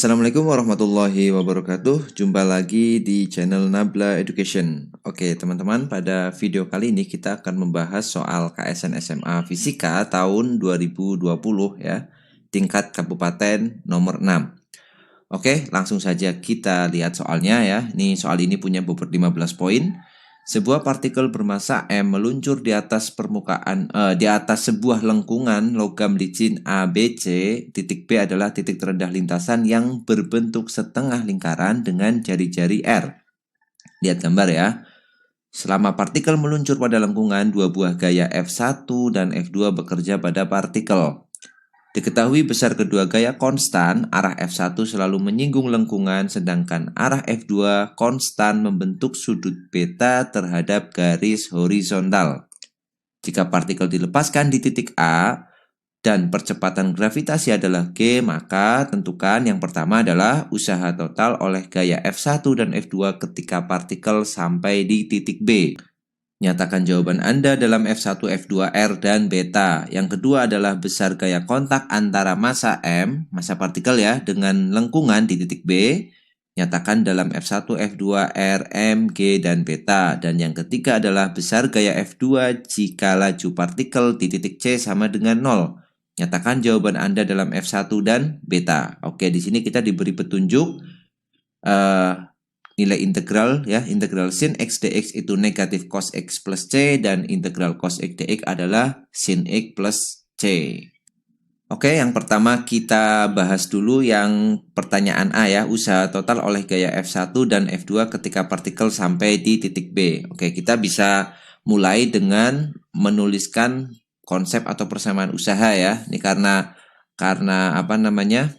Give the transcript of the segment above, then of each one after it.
Assalamualaikum warahmatullahi wabarakatuh. Jumpa lagi di channel Nabla Education. Oke teman-teman, pada video kali ini kita akan membahas soal KSN SMA Fisika tahun 2020 ya, tingkat kabupaten nomor 6. Oke, langsung saja kita lihat soalnya ya. Soal ini punya bobot 15 poin. Sebuah partikel bermasa M meluncur di atas di atas sebuah lengkungan logam licin ABC. Titik B adalah titik terendah lintasan yang berbentuk setengah lingkaran dengan jari-jari R. Lihat gambar ya. Selama partikel meluncur pada lengkungan, dua buah gaya F1 dan F2 bekerja pada partikel. Diketahui besar kedua gaya konstan, arah F1 selalu menyinggung lengkungan, sedangkan arah F2 konstan membentuk sudut beta terhadap garis horizontal. Jika partikel dilepaskan di titik A dan percepatan gravitasi adalah G, maka tentukan yang pertama adalah usaha total oleh gaya F1 dan F2 ketika partikel sampai di titik B. Nyatakan jawaban Anda dalam F1, F2, R, dan beta. Yang kedua adalah besar gaya kontak antara massa M, massa partikel ya, dengan lengkungan di titik B. Nyatakan dalam F1, F2, R, M, G, dan beta. Dan yang ketiga adalah besar gaya F2 jika laju partikel di titik C sama dengan 0. Nyatakan jawaban Anda dalam F1 dan beta. Oke, di sini kita diberi petunjuk nilai integral ya, integral sin x dx itu negatif cos x plus c, dan integral cos x dx adalah sin x plus c. Oke, yang pertama kita bahas dulu yang pertanyaan A ya, usaha total oleh gaya F1 dan F2 ketika partikel sampai di titik B. Oke, kita bisa mulai dengan menuliskan konsep atau persamaan usaha ya. Ini karena apa namanya?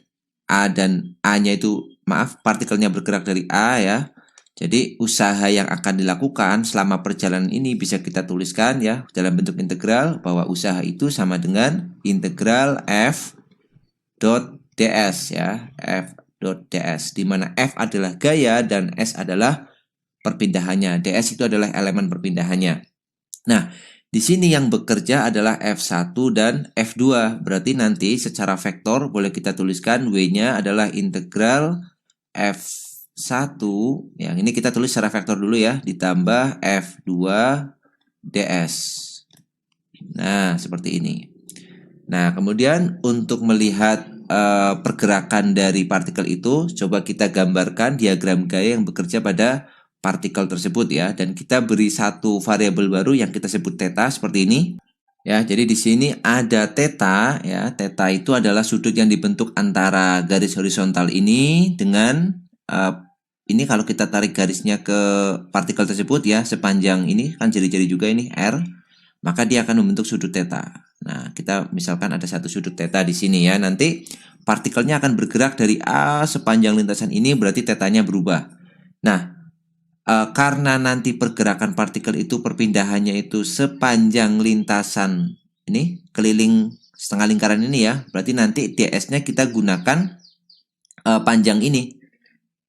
A dan A-nya itu partikelnya bergerak dari A ya. Jadi usaha yang akan dilakukan selama perjalanan ini bisa kita tuliskan ya dalam bentuk integral, bahwa usaha itu sama dengan integral F dot ds ya, F dot ds, di mana F adalah gaya dan S adalah perpindahannya. ds itu adalah elemen perpindahannya. Nah, di sini yang bekerja adalah F1 dan F2. Berarti nanti secara vektor boleh kita tuliskan W-nya adalah integral F1, yang ini kita tulis secara vektor dulu ya, ditambah F2 ds. Nah, seperti ini. Nah, kemudian untuk melihat pergerakan dari partikel itu, coba kita gambarkan diagram gaya yang bekerja pada partikel tersebut ya, dan kita beri satu variabel baru yang kita sebut theta seperti ini. Ya, jadi di sini ada theta ya. Theta itu adalah sudut yang dibentuk antara garis horizontal ini dengan ini kalau kita tarik garisnya ke partikel tersebut ya, sepanjang ini kan jari-jari juga ini R, maka dia akan membentuk sudut theta. Nah, kita misalkan ada satu sudut theta di sini ya. Nanti partikelnya akan bergerak dari A sepanjang lintasan ini, berarti thetanya berubah. Nah, karena nanti pergerakan partikel itu perpindahannya itu sepanjang lintasan ini, keliling setengah lingkaran ini ya, berarti nanti ds-nya kita gunakan panjang ini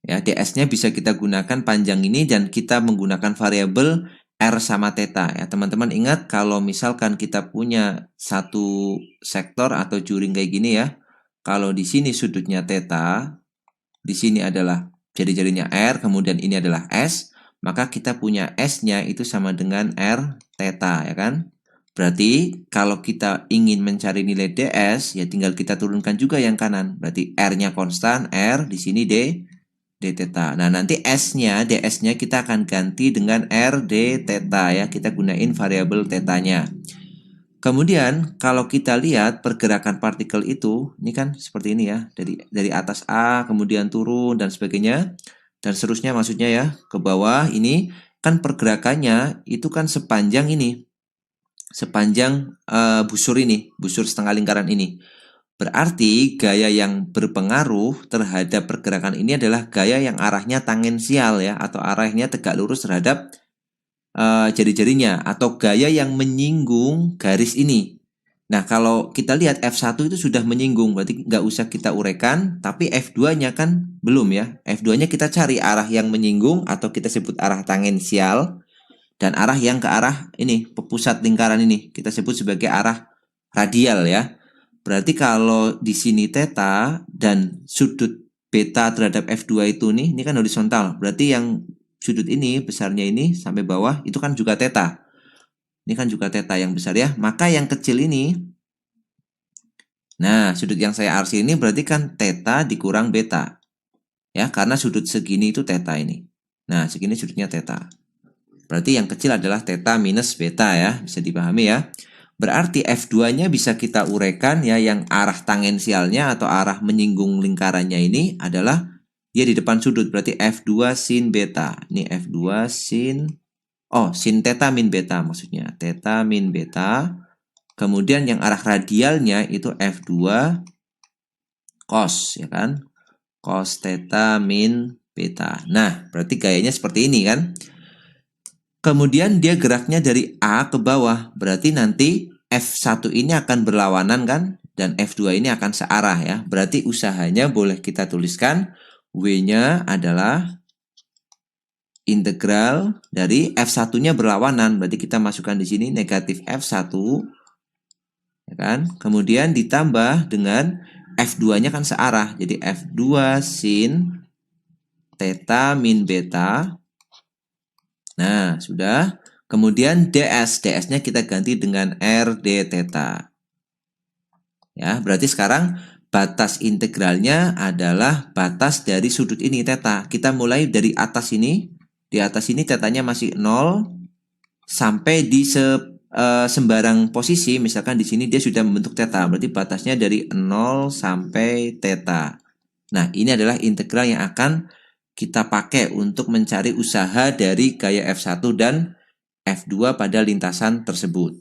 ya, ds-nya bisa kita gunakan panjang ini, dan kita menggunakan variabel R sama theta ya. Teman-teman ingat kalau misalkan kita punya satu sektor atau juring kayak gini ya, kalau di sini sudutnya theta, di sini adalah jari-jarinya R, kemudian ini adalah S, maka kita punya S-nya itu sama dengan R theta ya kan. Berarti kalau kita ingin mencari nilai ds ya tinggal kita turunkan juga yang kanan. Berarti R-nya konstan, R di sini d theta. Nah, nanti S-nya, ds-nya kita akan ganti dengan R d theta ya. Kita gunain variabel theta-nya. Kemudian kalau kita lihat pergerakan partikel itu, ini kan seperti ini ya, dari atas A kemudian turun dan sebagainya, dan seterusnya maksudnya ya, ke bawah. Ini kan pergerakannya itu kan sepanjang ini, sepanjang busur ini, busur setengah lingkaran ini. Berarti gaya yang berpengaruh terhadap pergerakan ini adalah gaya yang arahnya tangensial ya, atau arahnya tegak lurus terhadap jari-jarinya, atau gaya yang menyinggung garis ini. Nah, kalau kita lihat F1 itu sudah menyinggung, berarti nggak usah kita uraikan, tapi F2-nya kan belum ya. F2-nya kita cari arah yang menyinggung, atau kita sebut arah tangensial, dan arah yang ke arah ini, pusat lingkaran ini, kita sebut sebagai arah radial ya. Berarti kalau di sini theta dan sudut beta terhadap F2 itu nih, ini kan horizontal. Berarti yang sudut ini, besarnya ini sampai bawah, itu kan juga theta. Ini kan juga theta yang besar ya. Maka yang kecil ini, nah sudut yang saya arsi ini berarti kan theta dikurang beta. Ya, karena sudut segini itu theta ini. Nah, segini sudutnya theta. Berarti yang kecil adalah theta minus beta ya, bisa dipahami ya. Berarti F2-nya bisa kita uraikan ya, yang arah tangensialnya atau arah menyinggung lingkarannya ini adalah dia di depan sudut, berarti F2 sin beta. Ini F2 sin, sin theta min beta maksudnya. Theta min beta. Kemudian yang arah radialnya itu F2 cos, ya kan? Cos theta min beta. Nah, berarti gayanya seperti ini kan? Kemudian dia geraknya dari A ke bawah. Berarti nanti F1 ini akan berlawanan kan? Dan F2 ini akan searah ya. Berarti usahanya boleh kita tuliskan W-nya adalah integral dari F1-nya berlawanan. Berarti kita masukkan di sini negatif F1. Ya kan? Kemudian ditambah dengan F2-nya kan searah. Jadi F2 sin theta min beta. Nah, sudah. Kemudian ds, ds-nya kita ganti dengan r d theta. Ya, berarti sekarang batas integralnya adalah batas dari sudut ini theta. Kita mulai dari atas ini. Di atas ini tetanya masih 0 sampai di sembarang posisi. Misalkan di sini dia sudah membentuk theta. Berarti batasnya dari 0 sampai theta. Nah, ini adalah integral yang akan kita pakai untuk mencari usaha dari gaya F1 dan F2 pada lintasan tersebut.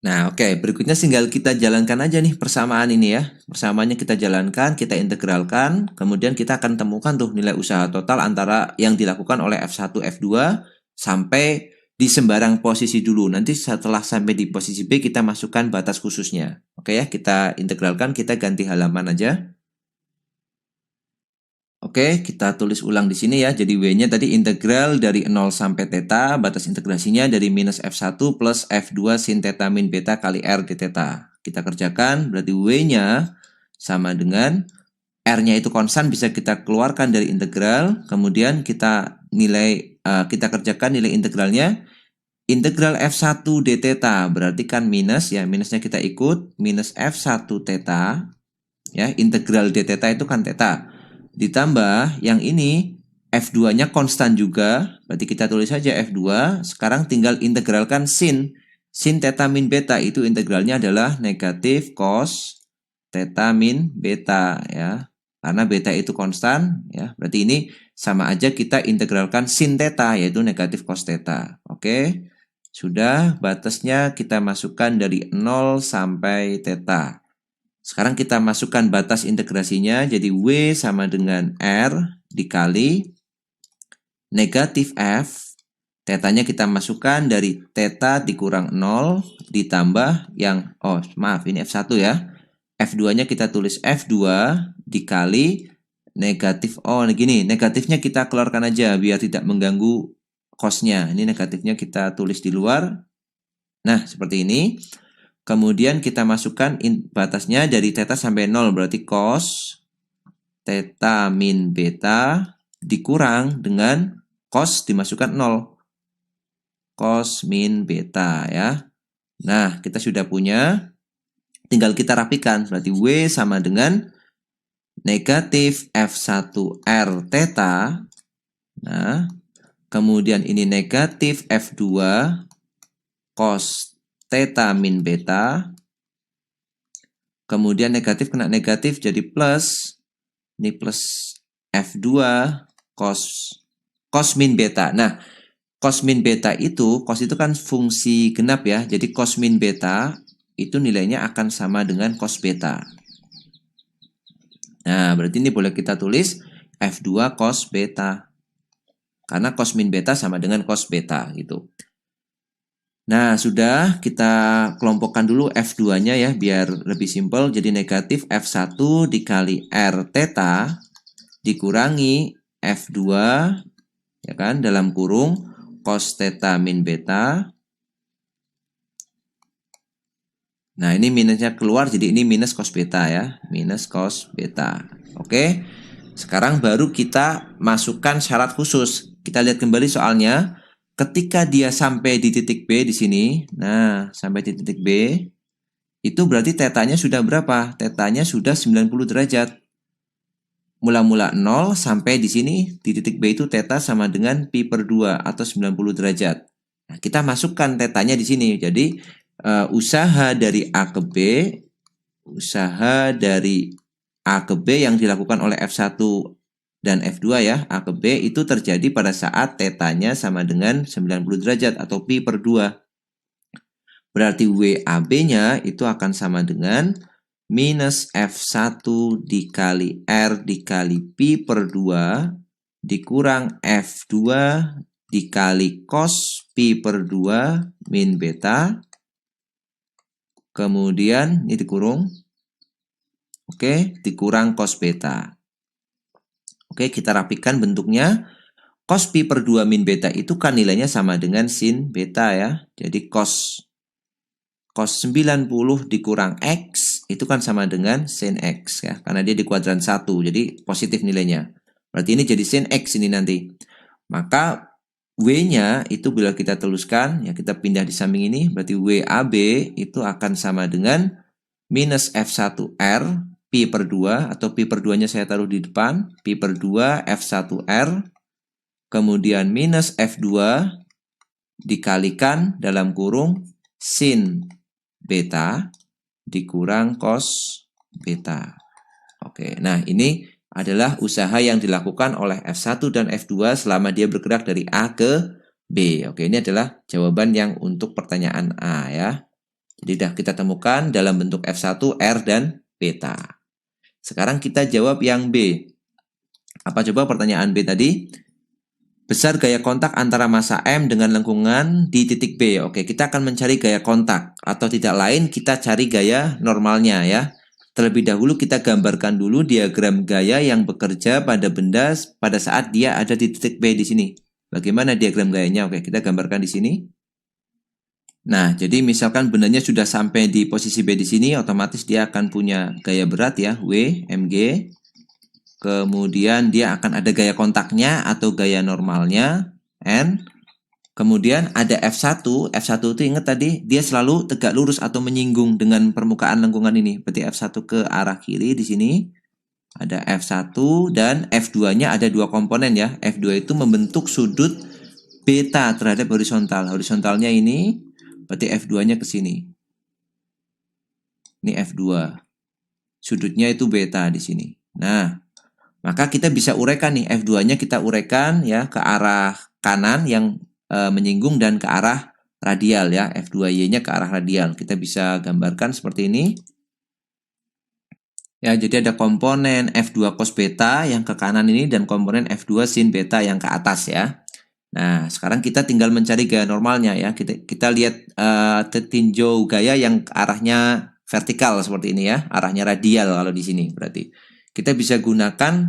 Nah, oke. Berikutnya tinggal kita jalankan aja nih persamaan ini ya. Persamaannya kita jalankan, kita integralkan. Kemudian kita akan temukan tuh nilai usaha total antara yang dilakukan oleh F1, F2 sampai di sembarang posisi dulu. Nanti setelah sampai di posisi B kita masukkan batas khususnya. Oke ya, kita integralkan, kita ganti halaman aja. Oke, kita tulis ulang di sini ya. Jadi W-nya tadi integral dari 0 sampai theta, batas integrasinya dari minus F1 plus F2 sin theta min beta kali R d theta. Kita kerjakan, berarti W-nya sama dengan R-nya itu konstan, bisa kita keluarkan dari integral. Kemudian kita kerjakan nilai integralnya. Integral F1 d theta berarti kan minus ya, minusnya kita ikut, minus F1 theta. Ya, integral d theta itu kan theta. Ditambah yang ini F2-nya konstan juga, berarti kita tulis saja F2. Sekarang tinggal integralkan sin theta min beta, itu integralnya adalah negatif cos theta min beta ya. Karena beta itu konstan ya, berarti ini sama aja kita integralkan sin theta, yaitu negatif cos theta. Oke. Sudah, batasnya kita masukkan dari 0 sampai theta. Sekarang kita masukkan batas integrasinya, jadi W sama dengan R dikali negatif F. Tetanya kita masukkan dari theta dikurang 0 ditambah yang, ini F1 ya. F2-nya kita tulis F2 dikali negatif, gini, negatifnya kita keluarkan aja biar tidak mengganggu cos-nya. Ini negatifnya kita tulis di luar. Nah, seperti ini. Kemudian kita masukkan batasnya dari theta sampai 0, berarti cos theta min beta dikurang dengan cos dimasukkan 0. Cos min beta ya. Nah, kita sudah punya. Tinggal kita rapikan, berarti W sama dengan negatif F1R theta. Nah, kemudian ini negatif F2 cos theta min beta. Kemudian negatif kena negatif jadi plus. Ini plus F2 cos min beta. Nah, cos min beta itu, cos itu kan fungsi genap ya. Jadi cos min beta itu nilainya akan sama dengan cos beta. Nah, berarti ini boleh kita tulis F2 cos beta. Karena cos min beta sama dengan cos beta gitu. Nah, sudah kita kelompokkan dulu F2-nya ya, biar lebih simpel. Jadi negatif F1 dikali R theta dikurangi F2, ya kan, dalam kurung cos theta min beta. Nah, ini minusnya keluar, jadi ini minus cos beta ya. Minus cos beta. Oke. Sekarang baru kita masukkan syarat khusus. Kita lihat kembali soalnya. Ketika dia sampai di titik B di sini. Nah, sampai di titik B. Itu berarti tetanya sudah berapa? Tetanya sudah 90 derajat. Mula-mula 0 sampai di sini. Di titik B itu teta sama dengan pi per 2 atau 90 derajat. Nah, kita masukkan tetanya di sini. Jadi usaha dari A ke B, usaha dari A ke B yang dilakukan oleh F1 dan F2 ya, A ke B itu terjadi pada saat tetanya sama dengan 90 derajat atau pi per 2. Berarti WAB-nya itu akan sama dengan minus F1 dikali R dikali pi per 2 dikurang F2 dikali cos pi per 2 min beta. Kemudian ini dikurung. Oke, dikurang cos beta. Oke, kita rapikan bentuknya. Cos pi per 2 min beta itu kan nilainya sama dengan sin beta ya. Jadi cos 90 dikurang X itu kan sama dengan sin X ya. Karena dia di kuadran 1, jadi positif nilainya. Berarti ini jadi sin X ini nanti. Maka W-nya itu bila kita teluskan, ya kita pindah di samping ini, berarti WAB itu akan sama dengan minus F1R pi per 2, atau pi per 2-nya saya taruh di depan, pi per 2 F1R, kemudian minus F2 dikalikan dalam kurung sin beta dikurang cos beta. Oke, nah ini adalah usaha yang dilakukan oleh F1 dan F2 selama dia bergerak dari A ke B. Oke, ini adalah jawaban yang untuk pertanyaan A ya. Jadi sudah kita temukan dalam bentuk F1, R, dan beta. Sekarang kita jawab yang B. Apa coba pertanyaan B tadi? Besar gaya kontak antara massa M dengan lengkungan di titik B. Oke, kita akan mencari gaya kontak. Atau tidak lain, kita cari gaya normalnya ya. Terlebih dahulu kita gambarkan dulu diagram gaya yang bekerja pada benda pada saat dia ada di titik B di sini. Bagaimana diagram gayanya? Oke, kita gambarkan di sini. Nah, jadi misalkan bendanya sudah sampai di posisi B di sini, otomatis dia akan punya gaya berat ya, W, Mg. Kemudian dia akan ada gaya kontaknya atau gaya normalnya, N. Kemudian ada F1, F1 itu ingat tadi, dia selalu tegak lurus atau menyinggung dengan permukaan lengkungan ini. Berarti F1 ke arah kiri di sini. Ada F1 dan F2-nya ada dua komponen ya. F2 itu membentuk sudut beta terhadap horizontal. Horizontalnya ini, berarti F2-nya ke sini. Ini F2. Sudutnya itu beta di sini. Nah, maka kita bisa uraikan nih, F2-nya kita uraikan ya ke arah kanan yang menyinggung dan ke arah radial ya, F2Y-nya ke arah radial. Kita bisa gambarkan seperti ini. Ya, jadi ada komponen F2 cos beta yang ke kanan ini dan komponen F2 sin beta yang ke atas ya. Nah, sekarang kita tinggal mencari gaya normalnya ya. Kita lihat tinjau gaya yang arahnya vertikal seperti ini ya, arahnya radial kalau di sini berarti. Kita bisa gunakan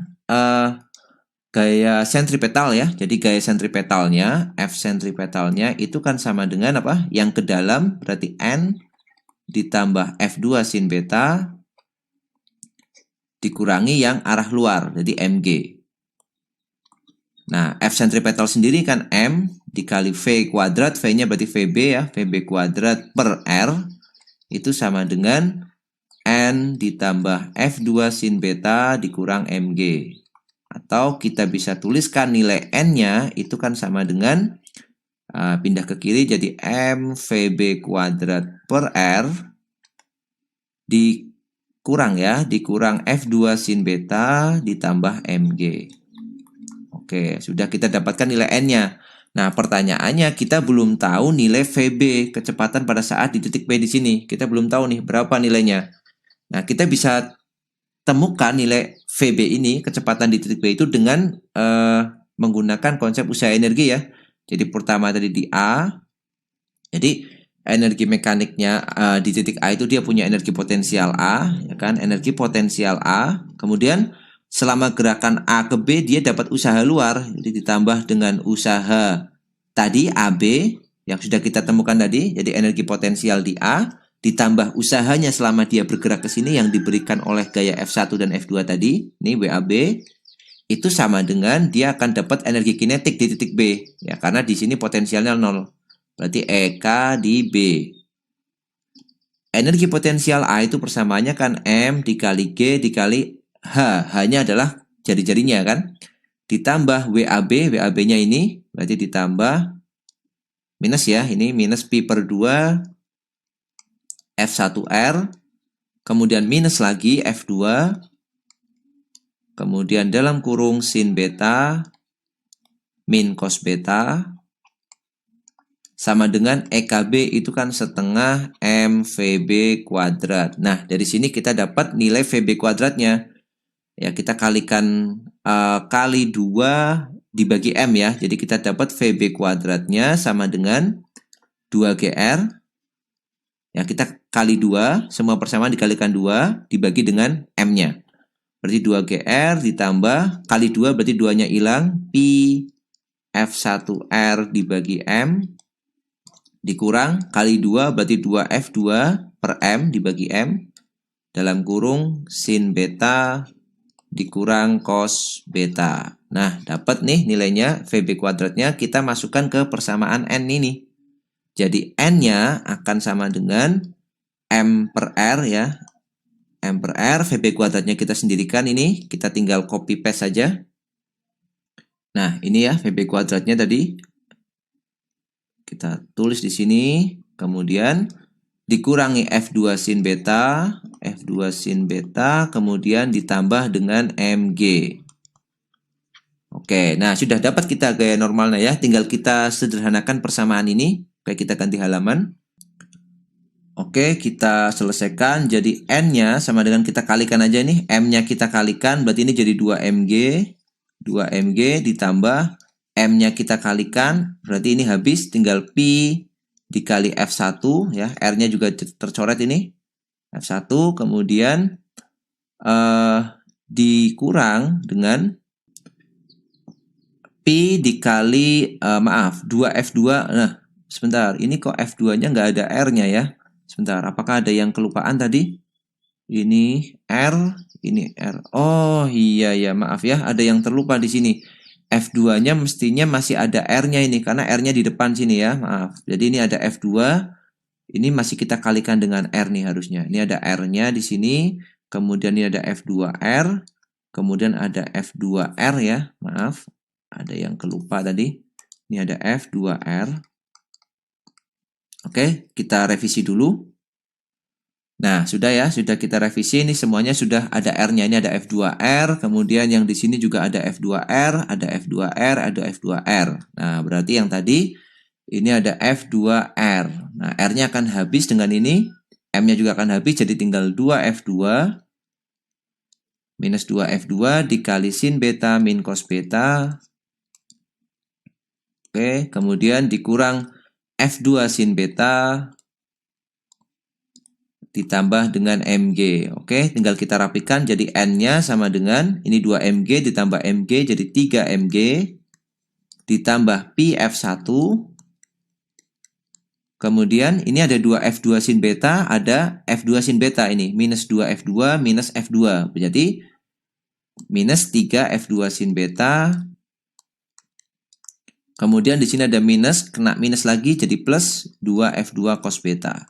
gaya sentripetal ya. Jadi gaya sentripetalnya, F sentripetalnya itu kan sama dengan apa? Yang ke dalam berarti N ditambah F2 sin beta dikurangi yang arah luar, jadi Mg. Nah, F sentripetal sendiri kan M dikali V kuadrat, V-nya berarti VB ya, VB kuadrat per R itu sama dengan N ditambah F2 sin beta dikurang Mg. Atau kita bisa tuliskan nilai N-nya itu kan sama dengan pindah ke kiri jadi M VB kuadrat per R dikurang ya, dikurang F2 sin beta ditambah Mg. Oke, sudah kita dapatkan nilai N-nya. Nah, pertanyaannya kita belum tahu nilai VB kecepatan pada saat di titik P di sini. Kita belum tahu nih berapa nilainya. Nah, kita bisa temukan nilai VB ini, kecepatan di titik B itu dengan menggunakan konsep usaha energi ya. Jadi pertama tadi di A. Jadi energi mekaniknya di titik A itu dia punya energi potensial A, ya kan? Energi potensial A. Kemudian selama gerakan A ke B dia dapat usaha luar, jadi ditambah dengan usaha tadi AB yang sudah kita temukan tadi, jadi energi potensial di A ditambah usahanya selama dia bergerak ke sini yang diberikan oleh gaya F1 dan F2 tadi, ini WAB, itu sama dengan dia akan dapat energi kinetik di titik B. Ya, karena di sini potensialnya 0. Berarti EK di B. Energi potensial A itu persamaannya kan M dikali G dikali H. H-nya adalah jari-jarinya kan. Ditambah WAB, WAB-nya ini, berarti ditambah minus ya, ini minus pi per 2 F1R, kemudian minus lagi F2, kemudian dalam kurung sin beta min cos beta, sama dengan EKB itu kan setengah MVB kuadrat. Nah, dari sini kita dapat nilai VB kuadratnya. Ya, kita kalikan kali 2 dibagi M ya. Jadi kita dapat VB kuadratnya sama dengan 2GR. Ya, kita kali 2, semua persamaan dikalikan 2 dibagi dengan M-nya. Berarti 2GR ditambah kali 2 berarti 2-nya hilang, pi F1R dibagi M dikurang kali 2 berarti 2F2 per M dibagi M dalam kurung sin beta dikurang cos beta. Nah, dapat nih nilainya VB kuadratnya, kita masukkan ke persamaan N ini. Jadi N-nya akan sama dengan M per R ya. M per R, VB kuadratnya kita sendirikan ini, kita tinggal copy paste saja. Nah, ini ya VB kuadratnya tadi. Kita tulis di sini, kemudian dikurangi F2 sin beta, F2 sin beta, kemudian ditambah dengan MG. Oke, nah sudah dapat kita gaya normalnya ya, tinggal kita sederhanakan persamaan ini. Oke, kita ganti halaman. Oke, kita selesaikan. Jadi N-nya sama dengan kita kalikan aja nih. M-nya kita kalikan, berarti ini jadi 2MG. 2MG ditambah M-nya kita kalikan, berarti ini habis. Tinggal pi dikali F1 ya. R-nya juga tercoret ini. F1, kemudian dikurang dengan pi dikali, 2F2. Nah, sebentar. Ini kok F2-nya nggak ada R-nya ya. Sebentar, apakah ada yang kelupaan tadi? Ini R, ini R. Oh iya ya, maaf ya, ada yang terlupa di sini. F2-nya mestinya masih ada R-nya ini, karena R-nya di depan sini ya, maaf. Jadi ini ada F2, ini masih kita kalikan dengan R nih harusnya. Ini ada R-nya di sini, kemudian ini ada F2R, kemudian ada F2R ya, maaf. Ada yang kelupa tadi. Ini ada F2R. Oke, kita revisi dulu. Nah, sudah ya, sudah kita revisi. Ini semuanya sudah ada R-nya. Ini ada F2R, kemudian yang di sini juga ada F2R, ada F2R, ada F2R. Nah, berarti yang tadi ini ada F2R. Nah, R-nya akan habis dengan ini, M-nya juga akan habis, jadi tinggal 2F2 minus 2F2 dikali sin beta min cos beta. Oke, kemudian dikurang F2 sin beta ditambah dengan MG. Oke, tinggal kita rapikan. Jadi N-nya sama dengan ini 2MG ditambah MG jadi 3MG ditambah pi F1. Kemudian ini ada 2F2 sin beta, ada F2 sin beta ini. Minus 2F2 minus F2. Jadi minus 3F2 sin beta. Kemudian di sini ada minus, kena minus lagi jadi plus 2F2 cos beta.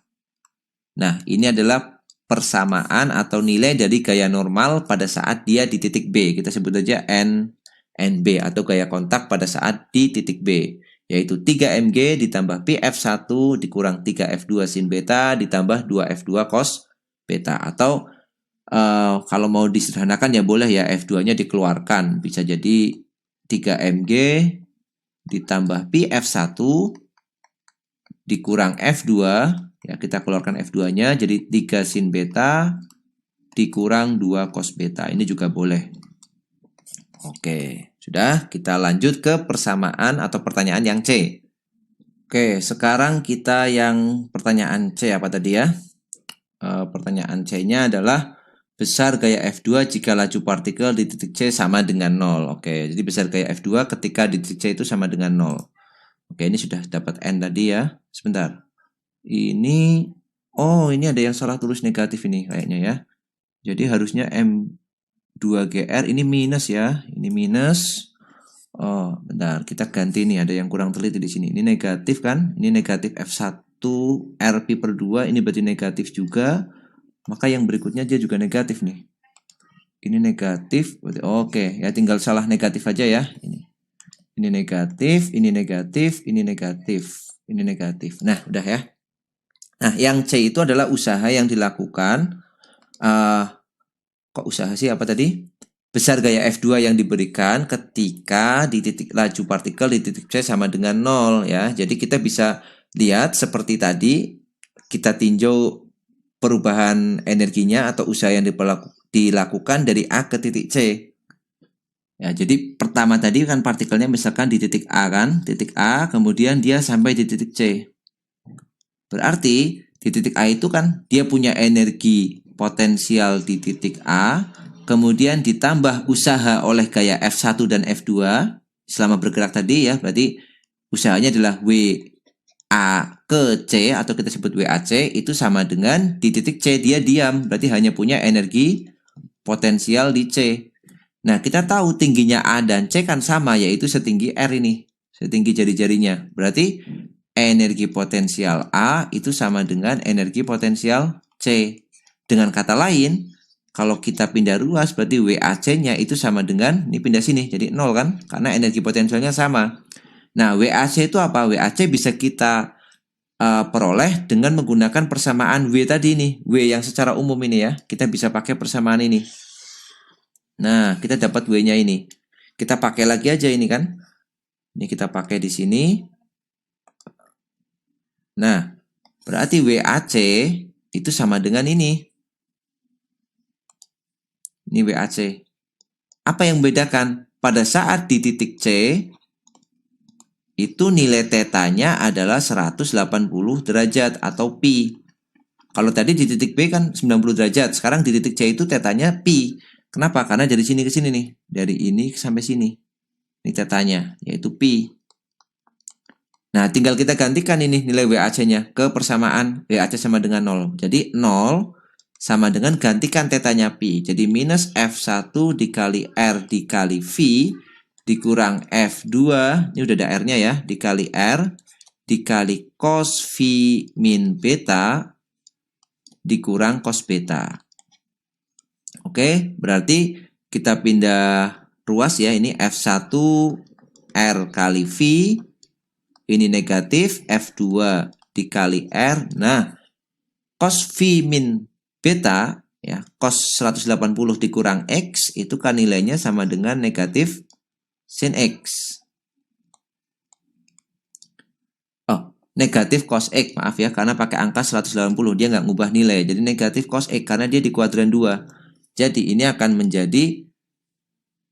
Nah, ini adalah persamaan atau nilai dari gaya normal pada saat dia di titik B. Kita sebut aja NB atau gaya kontak pada saat di titik B. Yaitu 3MG ditambah PF1 dikurang 3F2 sin beta ditambah 2F2 cos beta. Atau kalau mau disederhanakan ya boleh ya F2-nya dikeluarkan. Bisa jadi 3MG ditambah PF1 dikurang F2, ya kita keluarkan F2-nya jadi 3 sin beta dikurang 2 cos beta. Ini juga boleh. Oke, sudah, kita lanjut ke persamaan atau pertanyaan yang C. Oke, sekarang kita yang pertanyaan C apa tadi ya? Pertanyaan C-nya adalah besar gaya F2 jika laju partikel di titik C sama dengan 0. Oke, jadi besar gaya F2 ketika di titik C itu sama dengan 0. Oke, ini sudah dapat N tadi ya. Sebentar. Ini Oh, ini ada yang salah tulis negatif ini kayaknya ya. Jadi harusnya M2GR ini minus ya. Ini minus. Oh, bentar. Kita ganti nih. Ada yang kurang teliti di sini. Ini negatif kan? Ini negatif F1 Rp/2. Ini berarti negatif juga. Maka yang berikutnya dia juga negatif nih. Ini negatif. Oke, ya tinggal salah negatif aja ya. Ini negatif, ini negatif, ini negatif, ini negatif. Nah, udah ya. Nah, yang C itu adalah usaha yang dilakukan. Kok usaha sih apa tadi? Besar gaya F2 yang diberikan ketika di titik laju partikel di titik C sama dengan 0 ya. Jadi kita bisa lihat seperti tadi, kita tinjau perubahan energinya atau usaha yang dilakukan dari A ke titik C. Ya, jadi pertama tadi kan partikelnya misalkan di titik A kan, titik A, kemudian dia sampai di titik C. Berarti di titik A itu kan dia punya energi potensial di titik A, kemudian ditambah usaha oleh gaya F1 dan F2 selama bergerak tadi ya, berarti usahanya adalah WA ke C atau kita sebut WAC itu sama dengan di titik C dia diam, berarti hanya punya energi potensial di C. Nah, kita tahu tingginya A dan C kan sama, yaitu setinggi R ini, setinggi jari-jarinya. Berarti energi potensial A itu sama dengan energi potensial C. Dengan kata lain, kalau kita pindah ruas, berarti WAC-nya itu sama dengan, ini pindah sini, jadi 0 kan? Karena energi potensialnya sama. Nah, WAC itu apa? WAC bisa kita peroleh dengan menggunakan persamaan W tadi nih. W yang secara umum ini ya, kita bisa pakai persamaan ini. Nah, kita dapat W-nya ini. Kita pakai lagi aja ini kan. Ini kita pakai di sini. Nah, berarti WAC itu sama dengan ini. Ini WAC. Apa yang membedakan? Pada saat di titik C, itu nilai tetanya adalah 180 derajat atau pi. Kalau tadi di titik B kan 90 derajat. Sekarang di titik C itu tetanya pi. Kenapa? Karena dari sini ke sini nih. Dari ini sampai sini. Ini tetanya, yaitu pi. Nah, tinggal kita gantikan ini nilai WAC-nya ke persamaan WAC sama dengan 0. Jadi 0 sama dengan gantikan tetanya pi. Jadi minus F1 dikali R dikali V dikurang F2. Ini udah ada R-nya ya. Dikali R dikali cos V min beta dikurang cos beta. Oke, berarti kita pindah ruas ya. Ini F1 R kali V. Ini negatif, F2 dikali R. Nah, cos V min beta, ya, cos 180 dikurang X, itu kan nilainya sama dengan negatif sin X. Oh, negatif cos X, maaf ya, karena pakai angka 180, dia nggak ngubah nilai. Jadi negatif cos X, karena dia di kuadran 2. Jadi ini akan menjadi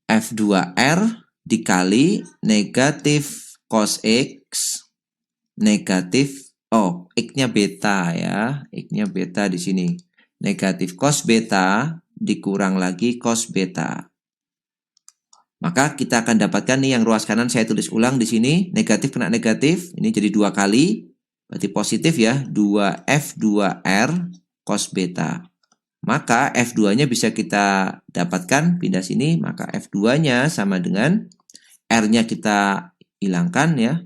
F2R dikali negatif cos X negatif, X-nya beta ya. X-nya beta di sini. Negatif cos beta dikurang lagi cos beta. Maka kita akan dapatkan nih yang ruas kanan saya tulis ulang di sini. Negatif kena negatif. Ini jadi 2 kali. Berarti positif ya. 2F2R cos beta. Maka F2-nya bisa kita dapatkan, pindah sini, maka F2-nya sama dengan R-nya kita hilangkan ya.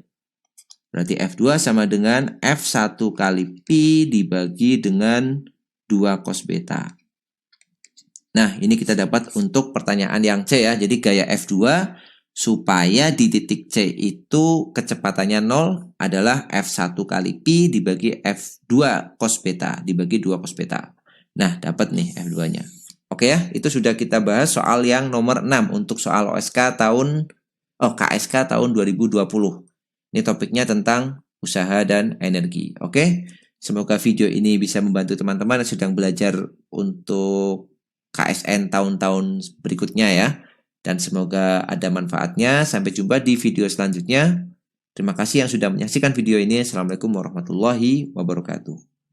Berarti F2 sama dengan F1 kali Pi dibagi dengan 2 cos beta. Nah, ini kita dapat untuk pertanyaan yang C ya. Jadi gaya F2 supaya di titik C itu kecepatannya 0 adalah F1 kali Pi dibagi F2 cos beta dibagi 2 cos beta. Nah, dapat nih F2-nya. Oke ya, itu sudah kita bahas soal yang nomor 6 untuk soal KSK tahun 2020. Ini topiknya tentang usaha dan energi. Oke, semoga video ini bisa membantu teman-teman yang sedang belajar untuk KSN tahun-tahun berikutnya ya. Dan semoga ada manfaatnya. Sampai jumpa di video selanjutnya. Terima kasih yang sudah menyaksikan video ini. Assalamualaikum warahmatullahi wabarakatuh.